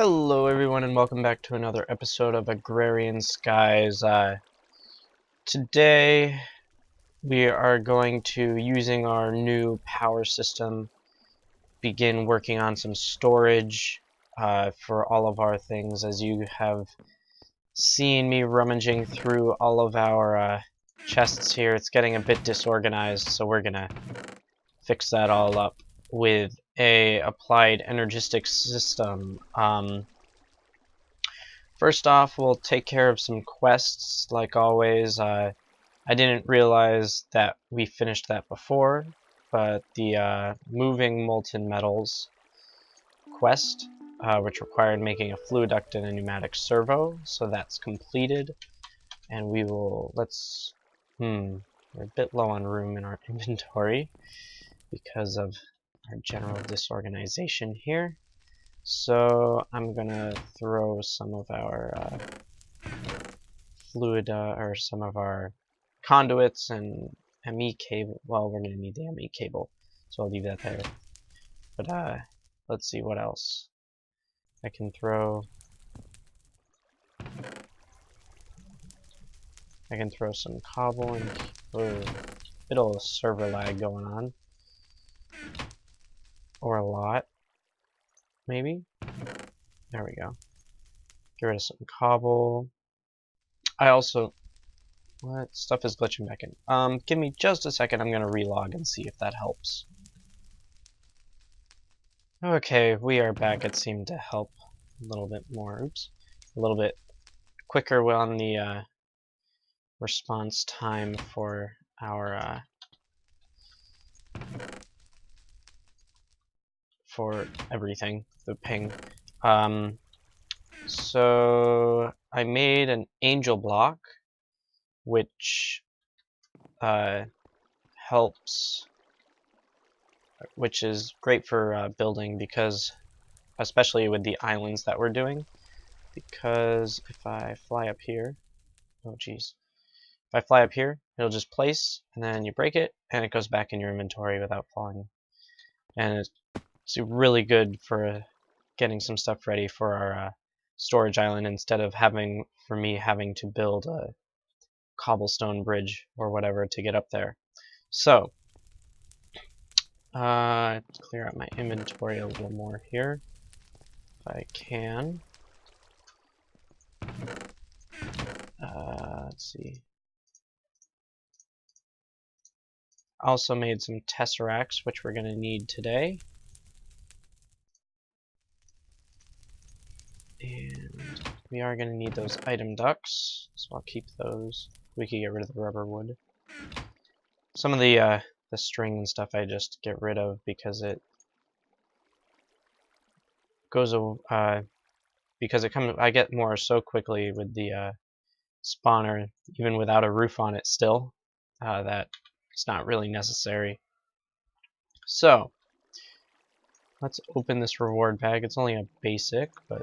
Hello everyone and welcome back to another episode of Agrarian Skies. Today we are going to, using our new power system, begin working on some storage for all of our things. As you have seen me rummaging through all of our chests here, it's getting a bit disorganized, so we're gonna fix that all up with a Applied Energistics system. First off, we'll take care of some quests, like always. I didn't realize that we finished that before, but the moving molten metals quest, which required making a fluid duct and a pneumatic servo, so that's completed. And we will, we're a bit low on room in our inventory because of our general disorganization here. So I'm gonna throw some of our fluid or some of our conduits and ME cable. Well, we're gonna need the ME cable, so I'll leave that there. But let's see what else I can throw. I can throw some cobble and bit of server lag going on, or a lot, maybe. There we go. Get rid of some cobble. I also, what stuff is glitching back in? Give me just a second. I'm gonna relog and see if that helps. Okay, we are back. It seemed to help a little bit more. Oops, a little bit quicker on the response time for our for everything. The ping. So I made an angel block, which helps, which is great for building, because especially with the islands that we're doing, because if I fly up here, oh geez, if I fly up here, it'll just place, and then you break it, and it goes back in your inventory without falling. And it's really good for getting some stuff ready for our storage island, instead of having to build a cobblestone bridge or whatever to get up there. So clear out my inventory a little more here if I can. Let's see. I also made some tesseracts, which we're going to need today. And we are going to need those item ducts, so I'll keep those. We can get rid of the rubber wood. Some of the string and stuff I just get rid of because it goes because it comes. I get more so quickly with the spawner, even without a roof on it still, that it's not really necessary. So let's open this reward bag. It's only a basic, but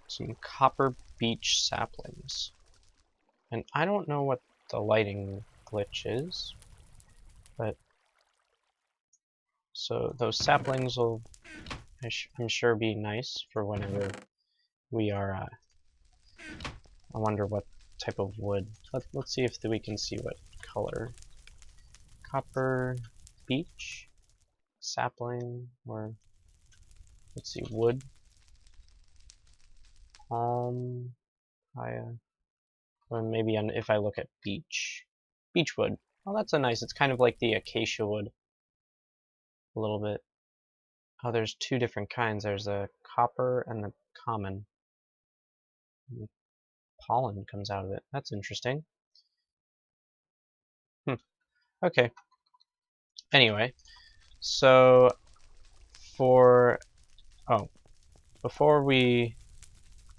some copper beech saplings. And I don't know what the lighting glitch is, but so those saplings will, I'm sure, be nice for whenever we are, I wonder what type of wood. Let's see if we can see what color. Copper, beech, sapling, or let's see, wood, palm, papaya, or maybe if I look at beech wood. Oh, that's a nice. It's kind of like the acacia wood, a little bit. Oh, there's two different kinds. There's a copper and the common. Pollen comes out of it. That's interesting. Okay. Anyway, so before we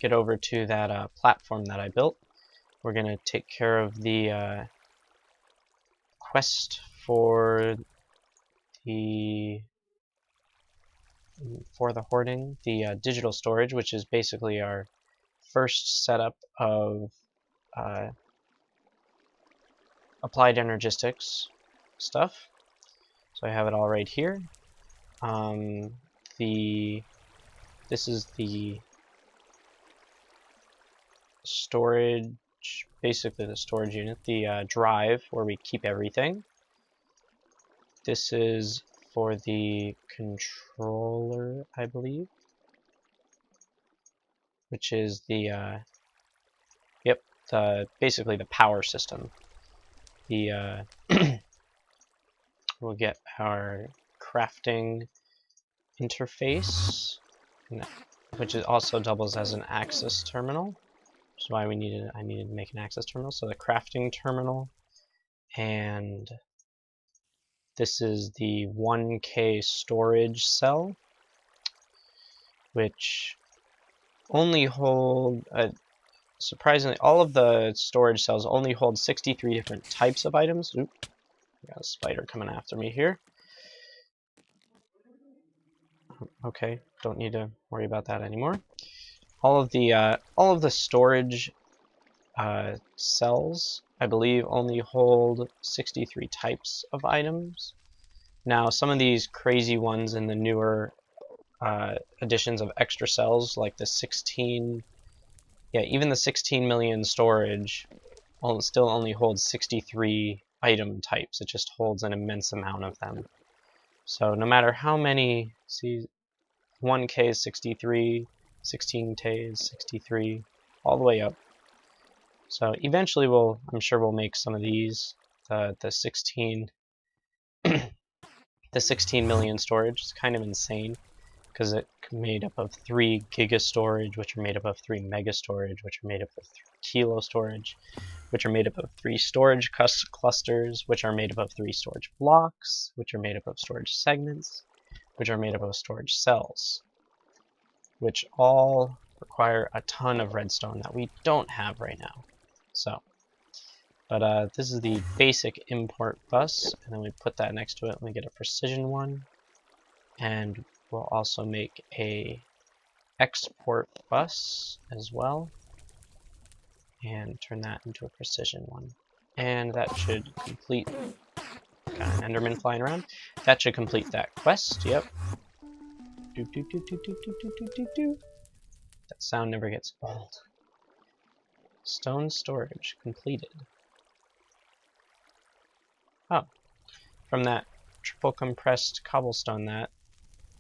get over to that platform that I built, we're gonna take care of the quest for the hoarding, the digital storage, which is basically our first setup of Applied Energistics stuff. So I have it all right here. This is the storage, basically the storage unit, the drive where we keep everything. This is for the controller, I believe, which is the basically the power system. The we'll get our crafting interface, which also doubles as an access terminal, which is why I needed to make an access terminal. So the crafting terminal, and this is the 1K storage cell, which only hold, surprisingly, all of the storage cells only hold 63 different types of items. Oop, I got a spider coming after me here. Okay, don't need to worry about that anymore. All of the storage cells, I believe, only hold 63 types of items. Now, some of these crazy ones in the newer additions of extra cells, like the 16, even the 16 million storage, still only holds 63 item types. It just holds an immense amount of them. So no matter how many, see, 1K is 63, 16K is 63, all the way up. So eventually I'm sure we'll make some of these, the 16 the 16 million storage. Is kind of insane because it's made up of 3 giga storage, which are made up of 3 mega storage, which are made up of 3 kilo storage, which are made up of 3 storage clusters, which are made up of 3 storage blocks, which are made up of storage segments, which are made up of storage cells, which all require a ton of redstone that we don't have right now. So, but this is the basic import bus, and then we put that next to it and we get a precision one, and we'll also make a export bus as well and turn that into a precision one, and that should complete. Got an enderman flying around. That should complete that quest. Yep. Do, do, do, do, do, do, do, do, do. That sound never gets old. Stone storage completed. Oh, from that triple compressed cobblestone that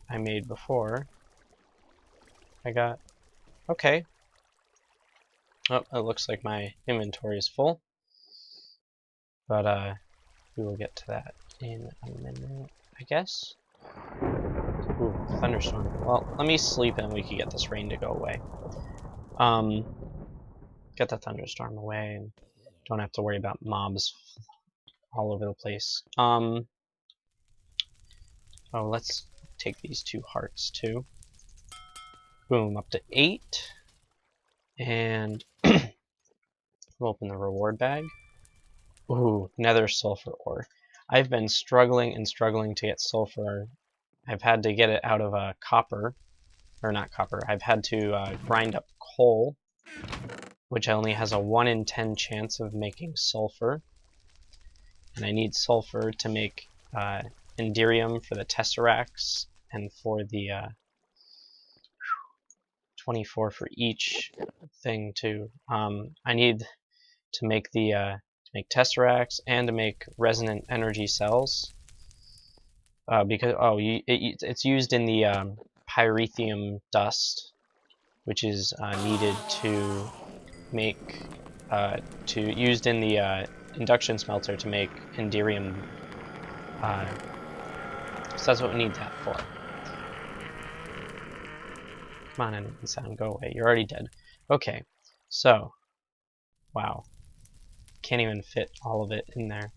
I made before, I got, okay. Oh, it looks like my inventory is full, but we will get to that in a minute, I guess. Ooh, thunderstorm. Well, let me sleep and we can get this rain to go away. Get the thunderstorm away and don't have to worry about mobs all over the place. Oh, let's take these 2 hearts too. Boom, up to 8. And we'll open the reward bag. Ooh, nether sulfur ore. I've been struggling and struggling to get sulfur. I've had to get it out of copper, or not copper. I've had to grind up coal, which only has a 1 in 10 chance of making sulfur. And I need sulfur to make Enderium for the tesseracts, and for the 24 for each thing too. I need to make the tesseracts and to make resonant energy cells, because it's used in the pyrethium dust, which is needed to make used in the induction smelter to make Enderium. So that's what we need that for. Come on, enemy sound, go away. You're already dead. Okay, so, wow. Can't even fit all of it in there.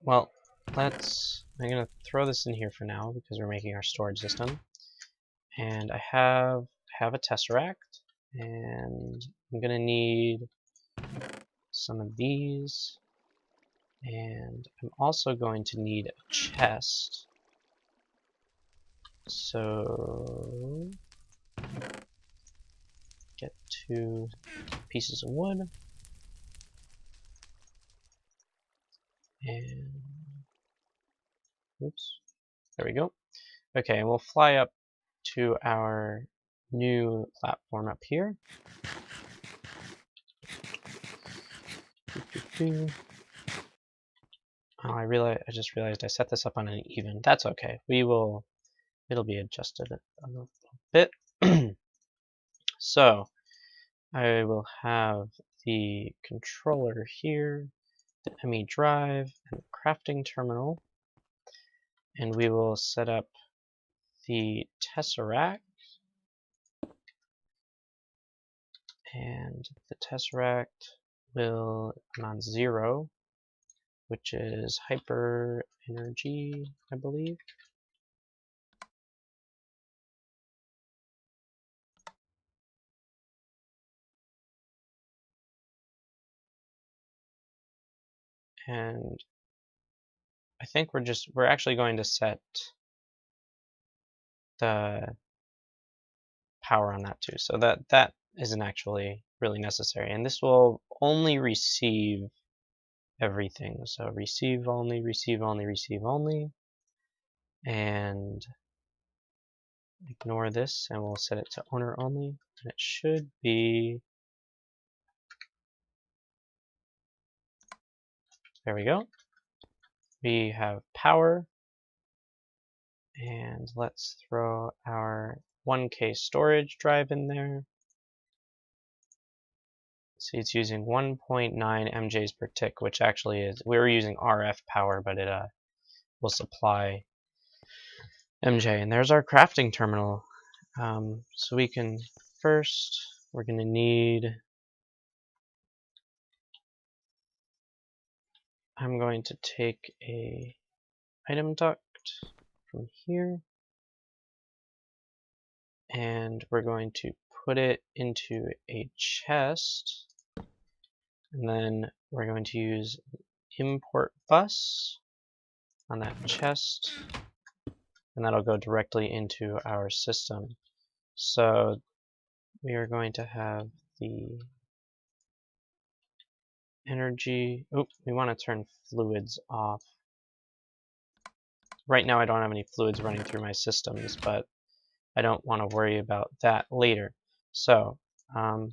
Well, I'm gonna throw this in here for now because we're making our storage system. And I have a tesseract, and I'm gonna need some of these, and I'm also going to need a chest. So get 2 pieces of wood, and oops, there we go. Okay, and we'll fly up to our new platform up here. Oh, I just realized I set this up on an even. That's okay. It'll be adjusted a little bit. So I will have the controller here, the ME drive, and the crafting terminal, and we will set up the tesseract, and the tesseract will be on 0, which is hyper energy, I believe. And I think we're actually going to set the power on that too, so that isn't actually really necessary. And this will only receive everything. So receive only, receive only, receive only, and ignore this, and we'll set it to owner only, and it should be, there we go. We have power, and let's throw our 1K storage drive in there. See, it's using 1.9 MJs per tick, which actually is, we were using RF power, but it will supply MJ. And there's our crafting terminal. So we can first, we're going to need, I'm going to take a item duct from here, and we're going to put it into a chest, and then we're going to use import bus on that chest, and that'll go directly into our system. So we are going to have the energy, we want to turn fluids off. Right now I don't have any fluids running through my systems, but I don't want to worry about that later. So if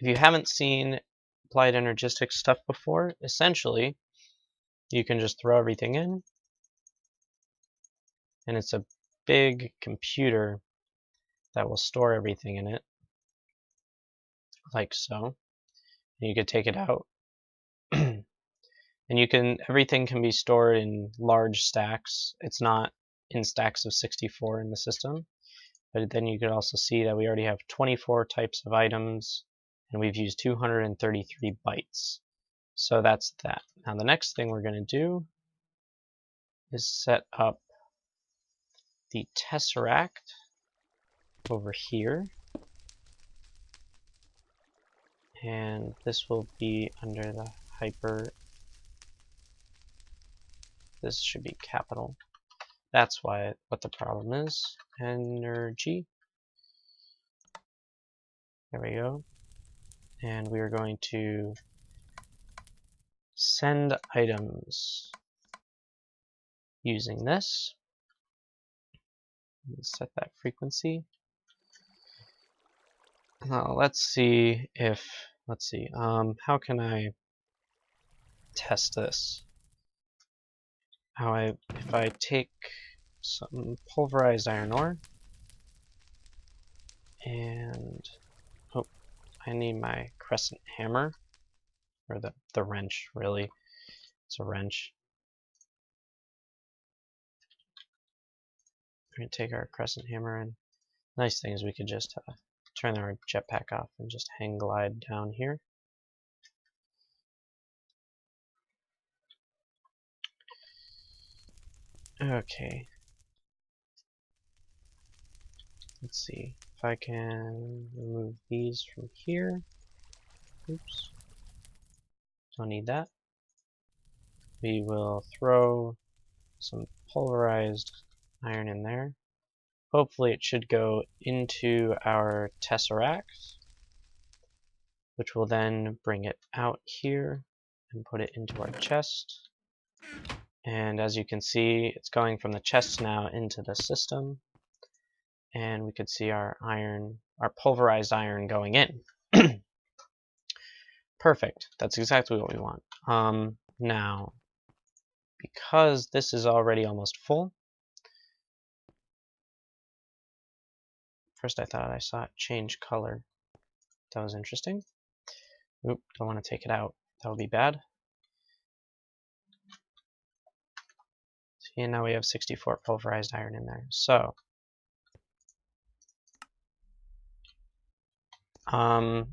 you haven't seen Applied Energistics stuff before, essentially you can just throw everything in, and it's a big computer that will store everything in it, like so. And you could take it out, and everything can be stored in large stacks. It's not in stacks of 64 in the system, but then you could also see that we already have 24 types of items, and we've used 233 bytes. So that's that. Now the next thing we're going to do is set up the tesseract over here, and this will be under the hyper, this should be capital. That's what the problem is. Energy. There we go. And we are going to send items using this. Set that frequency. Now let's see, how can I test this? If I take some pulverized iron ore, and I need my crescent hammer, or the wrench, really. It's a wrench. We're going to take our crescent hammer, and nice thing is we could just turn our jetpack off and just hang glide down here. Okay. Let's see if I can remove these from here. Oops. Don't need that. We will throw some pulverized iron in there. Hopefully it should go into our tesseract, which will then bring it out here and put it into our chest. And as you can see, it's going from the chest now into the system. and we could see our iron, our pulverized iron going in. Perfect. That's exactly what we want. Now, because this is already almost full, first I thought I saw it change color. That was interesting. Oop, don't want to take it out. That would be bad. See, and now we have 64 pulverized iron in there. So, the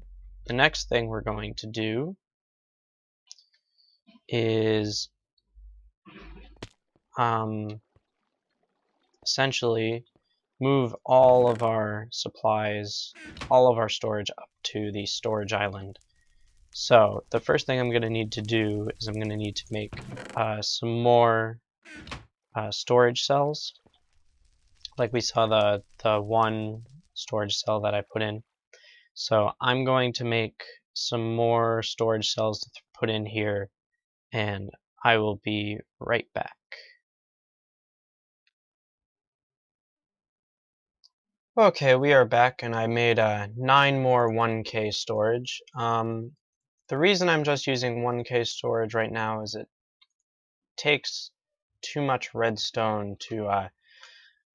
next thing we're going to do is essentially move all of our supplies, all of our storage up to the storage island. So the first thing I'm going to need to do is I'm going to need to make some more storage cells. Like we saw the one storage cell that I put in. So I'm going to make some more storage cells to put in here, and I will be right back. Okay, we are back, and I made 9 more 1K storage. The reason I'm just using 1K storage right now is it takes too much redstone to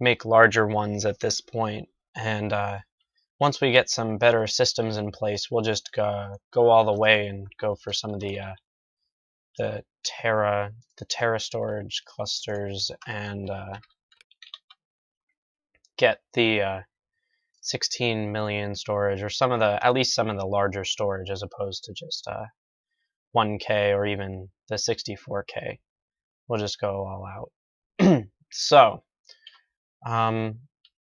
make larger ones at this point, and once we get some better systems in place, we'll just go all the way and go for some of the Terra storage clusters and get the 16 million storage, or at least some of the larger storage, as opposed to just 1K or even the 64K. We'll just go all out. So,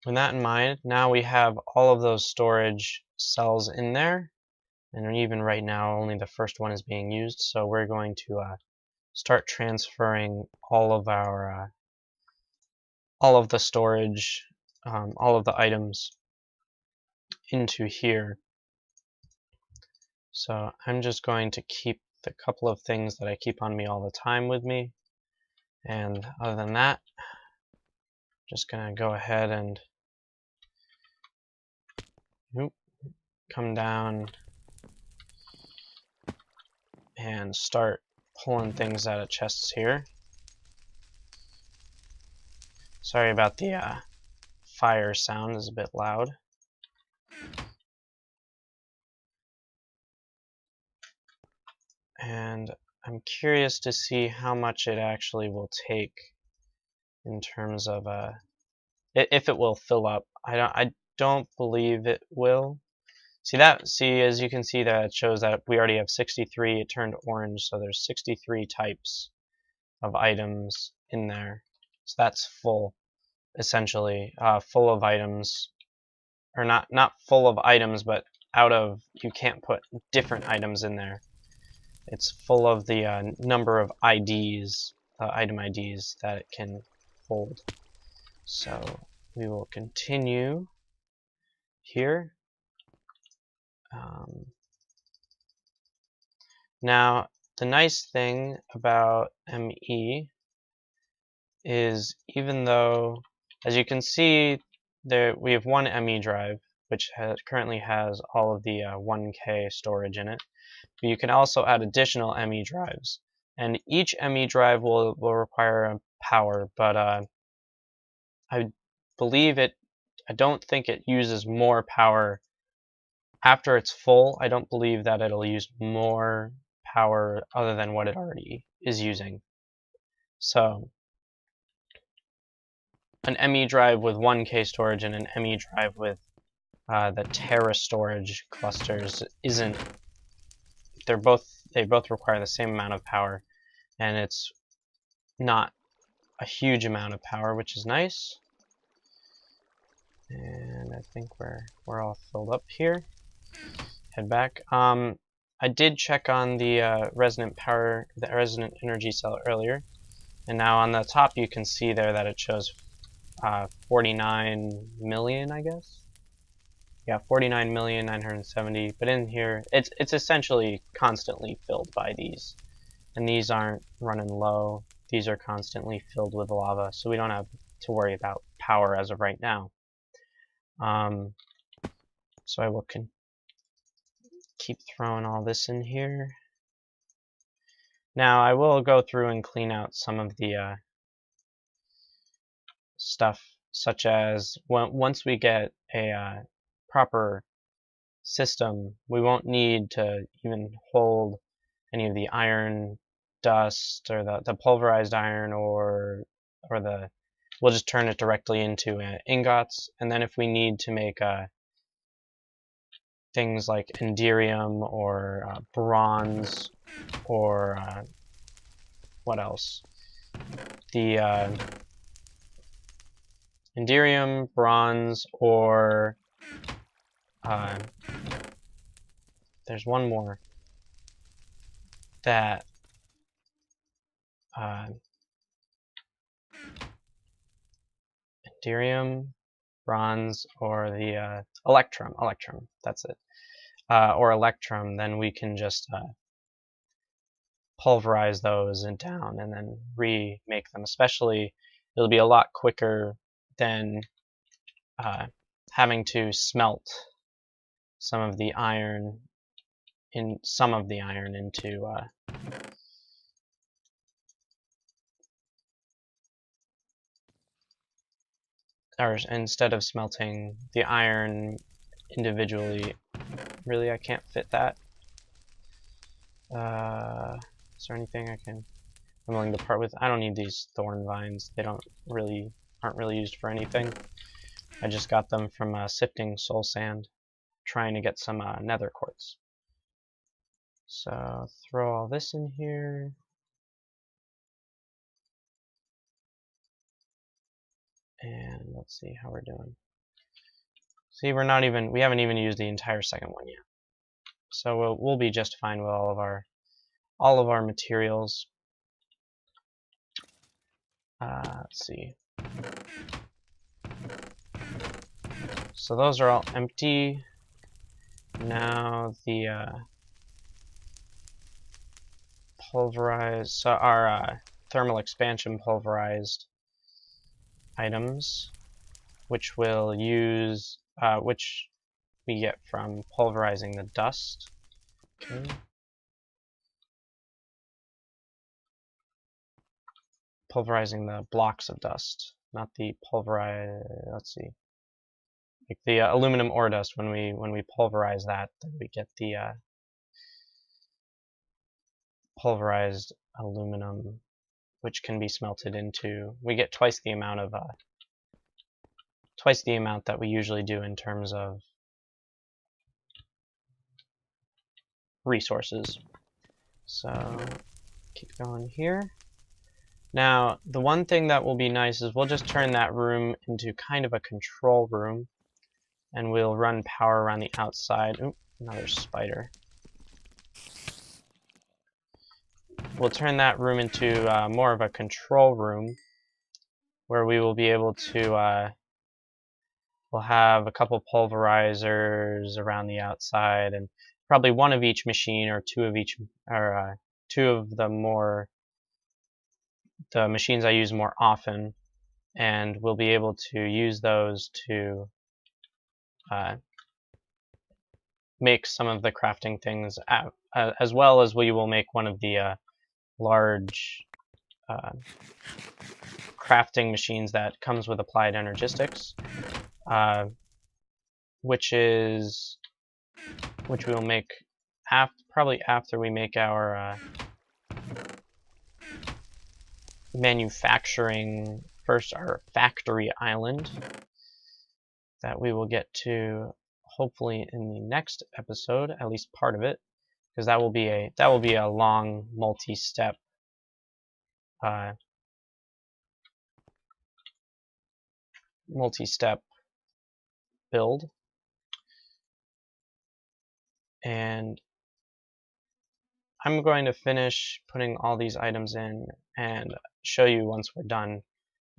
with that in mind, now we have all of those storage cells in there, and even right now only the first one is being used. So we're going to start transferring all of our all of the storage, all of the items into here. So I'm just going to keep the couple of things that I keep on me all the time with me, and other than that, just gonna go ahead and come down and start pulling things out of chests here. Sorry about the fire sound, is a bit loud. And I'm curious to see how much it actually will take in terms of if it will fill up. I don't believe it will. See, as you can see, that it shows that we already have 63. It turned orange, so there's 63 types of items in there. So that's full, essentially, full of items, or not full of items, but you can't put different items in there. It's full of the number of IDs, item IDs that it can hold. So we will continue here. Now, the nice thing about ME is, even though, as you can see, we have one ME drive, which currently has all of the 1K storage in it. But you can also add additional ME drives, and each ME drive will require power, but I don't think it uses more power after it's full. I don't believe that it'll use more power other than what it already is using. So an ME drive with 1K storage and an ME drive with the Terra storage clusters they both require the same amount of power, and it's not a huge amount of power, which is nice. And I think we're all filled up here. Head back. I did check on the resonant energy cell earlier, and now on the top you can see there that it shows 49 million, I guess. Yeah, 49,970,000. But in here, it's essentially constantly filled by these, and these aren't running low. These are constantly filled with lava, so we don't have to worry about power as of right now. So I will keep throwing all this in here. Now I will go through and clean out some of the stuff, such as once we get a proper system, we won't need to even hold any of the iron dust or the pulverized iron or we'll just turn it directly into ingots, and then if we need to make things like Enderium or bronze or what else? The Enderium, bronze, or there's one more that Enderium, bronze, or the electrum, that's it, or electrum, then we can just pulverize those and down and then remake them. Especially, it'll be a lot quicker than having to smelt some of the iron into or instead of smelting the iron individually. Really, I can't fit that. Is there anything I'm willing to part with? I don't need these thorn vines. They aren't really used for anything. I just got them from sifting soul sand, trying to get some nether quartz. So throw all this in here. And let's see how we're doing. See, we haven't even used the entire second one yet. So we'll be just fine with all of our materials. Let's see. So those are all empty. Now the pulverized, so our thermal expansion pulverized items, which we'll use, which we get from pulverizing the dust. Okay. Pulverizing the blocks of dust, not the pulverized. Let's see, like the aluminum ore dust. When we pulverize that, then we get the pulverized aluminum, which can be smelted into. We get twice the amount that we usually do in terms of resources. So keep going here. Now, the one thing that will be nice is we'll just turn that room into kind of a control room, and we'll run power around the outside. Oop, another spider. We'll turn that room into more of a control room, where we will be able to, we'll have a couple pulverizers around the outside, and probably one of each machine, or two of each, or two of the machines I use more often, and we'll be able to use those to make some of the crafting things, as well as we will make one of the large crafting machines that comes with Applied Energistics, which we will make probably after we make our manufacturing, first our factory island, that we will get to hopefully in the next episode, at least part of it, because that will be a long multi-step build. And I'm going to finish putting all these items in and show you once we're done, and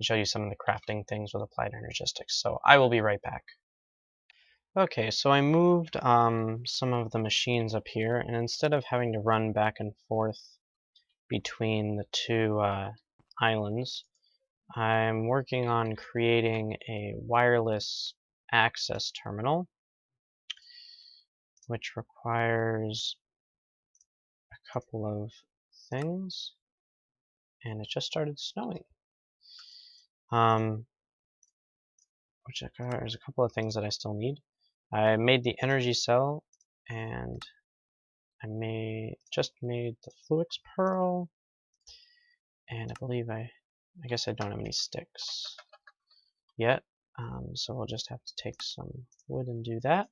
show you some of the crafting things with Applied Energistics. So I will be right back. Okay, so I moved some of the machines up here, and instead of having to run back and forth between the two islands, I'm working on creating a wireless access terminal, which requires a couple of things, and it just started snowing. Which there's a couple of things that I still need. I made the energy cell, and I just made the Fluix pearl, and I believe I guess I don't have any sticks yet, so we'll just have to take some wood and do that.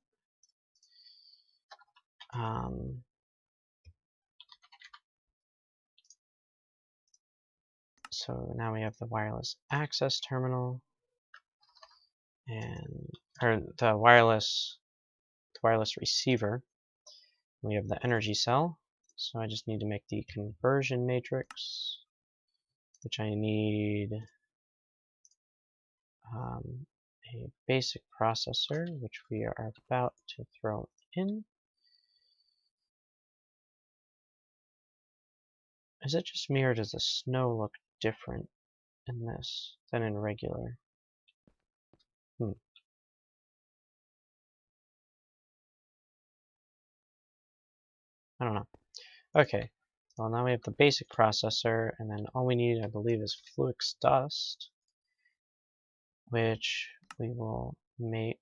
So now we have the wireless access terminal, or the wireless receiver. We have the energy cell, so I just need to make the conversion matrix, which I need a basic processor, which we are about to throw in. Is it just me, or does the snow look different in this than in regular? I don't know. Okay, well now we have the basic processor, and then all we need, I believe, is Fluix dust, which we will make.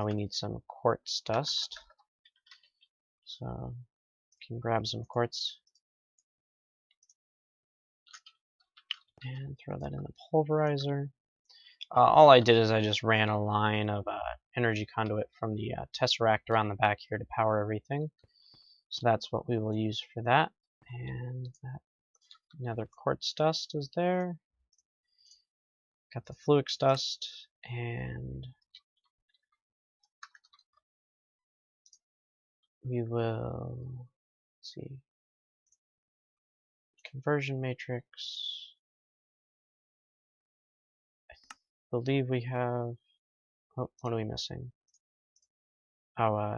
We need some quartz dust, so we can grab some quartz and throw that in the pulverizer. All I did is I just ran a line of energy conduit from the tesseract around the back here to power everything. So that's what we will use for that. And that another quartz dust is there. Got the Fluix dust, and we will, let's see, conversion matrix. I believe we have, oh, what are we missing? Oh,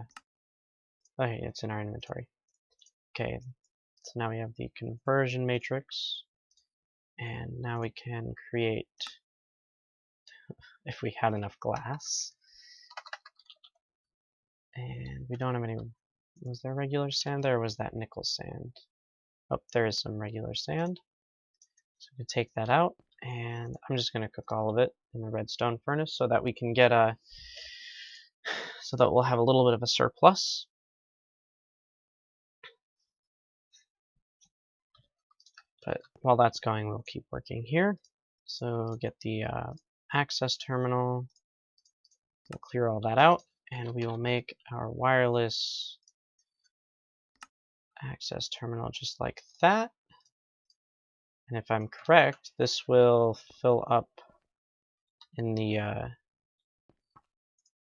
okay, it's in our inventory. Okay, so now we have the conversion matrix, and now we can create, if we had enough glass. And we don't have any. Was there regular sand there, or was that nickel sand? Oh, there is some regular sand. So we can take that out, and I'm just going to cook all of it in the redstone furnace so that we can get so that we'll have a little bit of a surplus. But while that's going, we'll keep working here. So get the access terminal. We'll clear all that out, and we will make our wireless access terminal just like that. And if I'm correct, this will fill up in the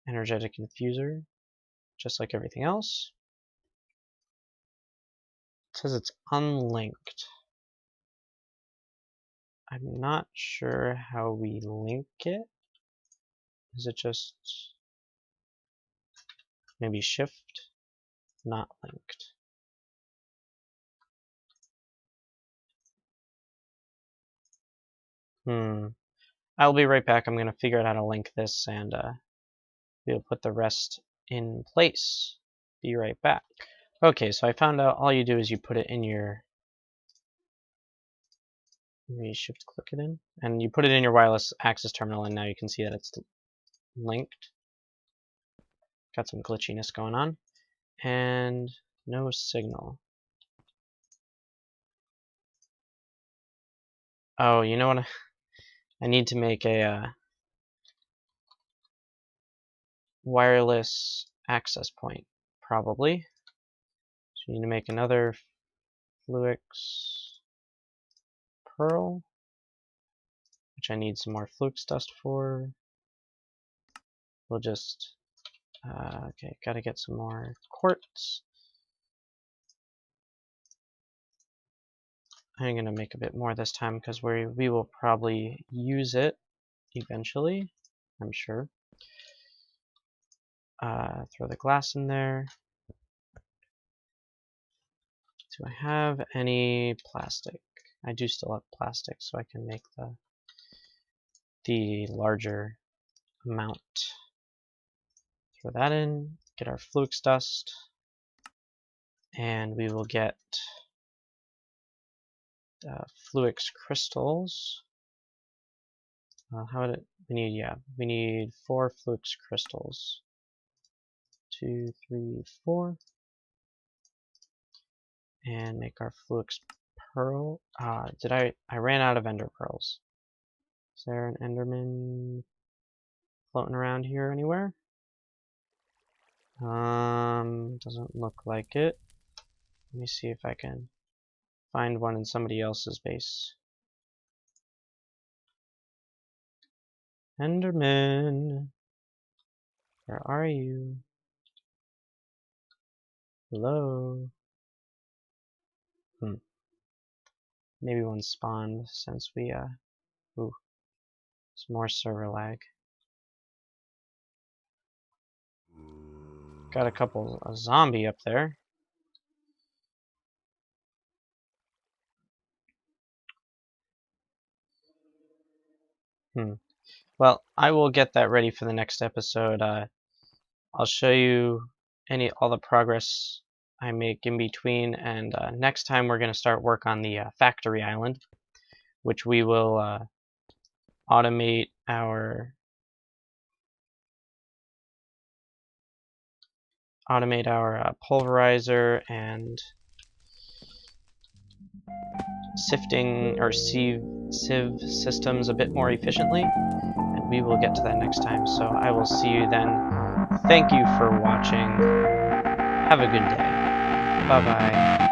energetic infuser, just like everything else. It says it's unlinked. I'm not sure how we link it. Is it just maybe shift? Not linked. I'll be right back. I'm going to figure out how to link this, and we'll put the rest in place. Be right back. Okay, so I found out all you do is you put it in your, maybe shift click it in, and you put it in your wireless access terminal, and now you can see that it's linked. Got some glitchiness going on, and no signal. Oh, you know what? I need to make a wireless access point, probably. So you need to make another Fluix pearl, which I need some more Fluix dust for. We'll just, okay, gotta get some more quartz. I'm gonna make a bit more this time because we will probably use it eventually, I'm sure. Throw the glass in there. Do I have any plastic? I do still have plastic, so I can make the larger amount. Throw that in, get our flux dust, and we will get flux crystals. How would it? We need 4 flux crystals. 2, 3, 4, and make our flux pearl. I ran out of ender pearls. Is there an enderman floating around here anywhere? Doesn't look like it. Let me see if I can find one in somebody else's base. Enderman, where are you? Hello? Maybe one spawned since we, ooh, some more server lag. Got a zombie up there. Well, I will get that ready for the next episode. I'll show you all the progress I make in between, and next time we're going to start work on the factory island, which we will automate our pulverizer and sifting or sieve systems a bit more efficiently, and we will get to that next time. So I will see you then. Thank you for watching. Have a good day. Bye bye.